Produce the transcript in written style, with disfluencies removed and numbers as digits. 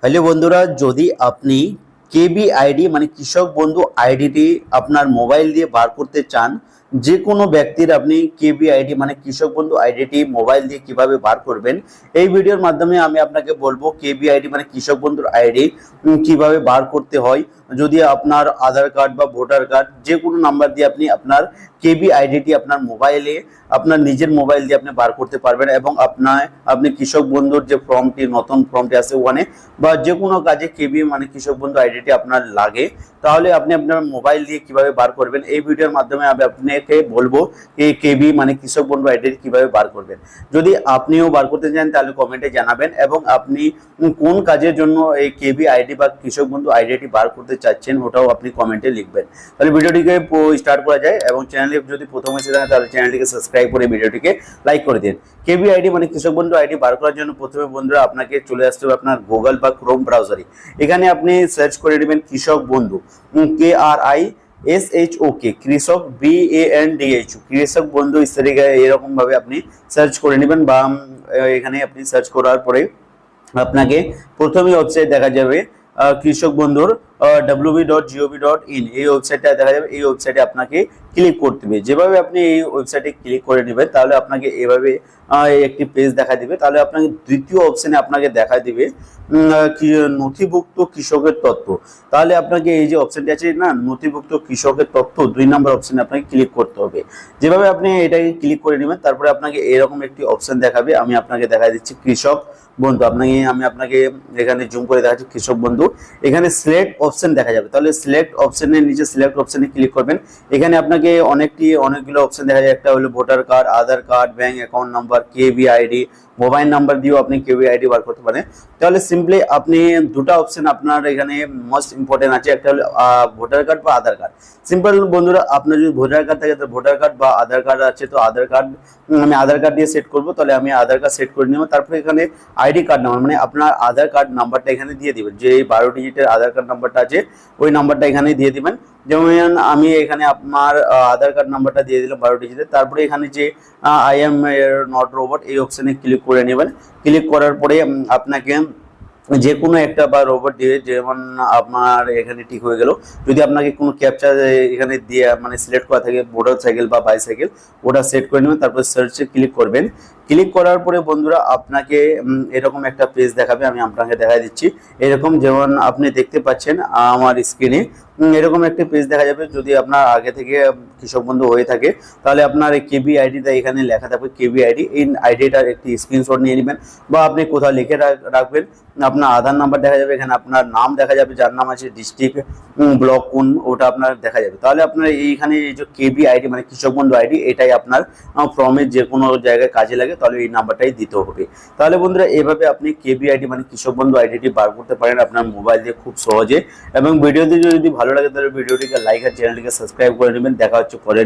Hello বন্ধুরা, যদি আপনি কেবি আইডি মানে কৃষক বন্ধু আইডিটি আপনার মোবাইল দিয়ে বার করতে চান, যে কোনো ব্যক্তির আপনি কেবি আইডি মানে কৃষক বন্ধু আইডিটি মোবাইল দিয়ে কিভাবে বার করবেন এই ভিডিওর মাধ্যমে আমি আপনাকে বলবো। কেবি আইডি মানে কৃষক বন্ধুর আইডি কিভাবে বার করতে হয়। যদি আপনার আধার কার্ড বা ভোটার কার্ড যে কোনো নাম্বার দিয়ে আপনি আপনার কেবি আইডিটি আপনার মোবাইলে আপনার নিজের মোবাইল দিয়ে আপনি বার করতে পারবেন এবং আপনি কৃষক বন্ধুর যে ফর্মটি নতুন ফর্মটি আছে ওখানে বা যে কোনো কাজে কেবি মানে কৃষক বন্ধু আইডিটি আপনার লাগে, তাহলে আপনি আপনার মোবাইল দিয়ে কিভাবে বার করবেন এই ভিডিওর মাধ্যমে আমি আপনাকে বলবো এই কেবি মানে কৃষক বন্ধু আইডিটি কিভাবে বার করবেন। যদি আপনিও বার করতে চান তাহলে কমেন্টে জানাবেন এবং আপনি কোন কাজের জন্য এই কেবি আইডি বা কৃষক বন্ধু আইডিটি বার করতে চাচ্ছেন ওটাও আপনি কমেন্টে লিখবেন। তাহলে ভিডিওটিকে স্টার্ট করা যায় এবং চ্যানেলে যদি প্রথম এসে থাকেন তাহলে চ্যানেলটিকে সাবস্ক্রাইব করে ভিডিওটিকে লাইক করে দিন। কেবি আইডি মানে কৃষক বন্ধু আইডি বার করার জন্য প্রথমে বন্ধুরা আপনাকে চলে আসতে হবে আপনার গুগল বা ক্রোম ব্রাউজারে। এখানে আপনি সার্চ করে নেবেন কৃষক বন্ধু, KRISHOK, কৃষক BANDH, কৃষক বন্ধু ইত্যাদি এরকম ভাবে আপনি সার্চ করে নেবেন। বা এখানে আপনি সার্চ করার পরে আপনাকে প্রথমে ওয়েবসাইট দেখা যাবে কৃষক বন্ধুর www.gov.in, এই ওয়েবসাইটটা দেখা যাবে। এই ওয়েবসাইটে আপনাকে ক্লিক করতে হবে। যেভাবে আপনি এই ওয়েবসাইটে ক্লিক করে নেবেন তাহলে আপনাকে এভাবে একটি পেজ দেখা দিবে। তাহলে আপনাকে দ্বিতীয় অপশনে আপনাকে দেখা দিবে নথিভুক্ত কৃষকের তথ্য। তাহলে আপনাকে এই যে অপশনটি আছে না, নথিভুক্ত কৃষকের তথ্য, 2 নম্বর অপশনে আপনাকে ক্লিক করতে হবে। যেভাবে আপনি এটাকে ক্লিক করে নেবেন তারপরে আপনাকে এরকম একটি অপশন দেখাবে। আমি আপনাকে দেখা দিচ্ছি কৃষক বন্ধু, আমি আপনাকে এখানে জুম করে দেখাচ্ছি কৃষক বন্ধু। এখানে সিলেক্ট অপশন দেখা যাবে, তাহলে সিলেক্ট অপশনের নিচে সিলেক্ট অপশনে ক্লিক করবেন। এখানে আপনাকে অনেকগুলো অপশন দেখা যায়। একটা হলো ভোটার কার্ড, আধার কার্ড, ব্যাংক অ্যাকাউন্ট নাম্বার, কেবি আইডি, মোবাইল নাম্বার দিয়েও আপনি কেবি আইডি বার করতে পারেন। তাহলে সিম্পলি আপনি দুটা অপশন আপনার এখানে মোস্ট ইম্পর্টেন্ট আছে, একটা হলো ভোটার কার্ড বা আধার কার্ড। সিম্পল বন্ধুরা, আপনার যদি ভোটার কার্ড থাকে তো ভোটার কার্ড বা আধার কার্ড আছে তো আধার কার্ড, আমি আধার কার্ড দিয়ে সেট করব। তাহলে আমি আধার কার্ড সেট করে নেব। তারপরে এখানে আইডি কার্ড নাম্বার মানে আপনার আধার কার্ড নাম্বারটা এখানে দিয়ে দিবেন। যে 12 ডিজিটের আধার কার্ড নাম্বারটা আছে ওই নাম্বারটা এখানে দিয়ে দিবেন। যেমন আমি এখানে আপনার আধার কার্ড নাম্বারটা দিয়ে দিলাম 12 ডিজিটের। তারপরে এখানে যে আই এম নট রোবট এই অপশনে ক্লিক করে নেবেন। ক্লিক করার পরে আপনাকে যে কোনো একটা বা রোবট দিয়ে, যেমন আপনার এখানে ঠিক হয়ে গেল। যদি আপনাকে কোনো ক্যাপচার এখানে দিয়ে মানে সিলেক্ট করা থাকে মোটর সাইকেল বা বাইসাইকেল, ওটা সেট করে নেবেন। তারপর সার্চে ক্লিক করবেন। ক্লিক করার পরে বন্ধুরা আপনাকে এরকম একটা পেজ দেখাবে। আমি আপনাকে দেখা দিচ্ছি এরকম, যেমন আপনি দেখতে পাচ্ছেন আমার স্ক্রিনে এরকম একটা পেজ দেখা যাবে। যদি আপনার আগে থেকে কৃষক বন্ধু হয়ে থাকে তাহলে আপনার এই কেবি আইডিটা এখানে লেখা থাকবে কেবি আইডি। এই আইডিটার একটি স্ক্রিনশট নিয়ে নেবেন বা আপনি কোথাও লিখে রাখবেন। আপনার আধার নাম্বার দেখা যাবে, এখানে আপনার নাম দেখা যাবে, যার নাম আছে, ডিস্ট্রিক্ট, ব্লক কোন, ওটা আপনার দেখা যাবে। তাহলে আপনার এইখানে এই যে কেবি আইডি মানে কৃষক বন্ধু আইডি, এটাই আপনার ফর্মের যে কোনো জায়গায় কাজে লাগে, তাহলে এই নাম্বারটাই দিতে হবে। তাহলে বন্ধুরা এভাবে আপনি কেবি আইডি মানে কৃষক বন্ধু আইডিটি বার করতে পারেন আপনার মোবাইল দিয়ে খুব সহজে। এবং ভিডিওটি যদি ভালো লাগে তাহলে ভিডিওটিকে লাইক আর চ্যানেলটিকে সাবস্ক্রাইব করে নেবেন। দেখা হচ্ছে পরের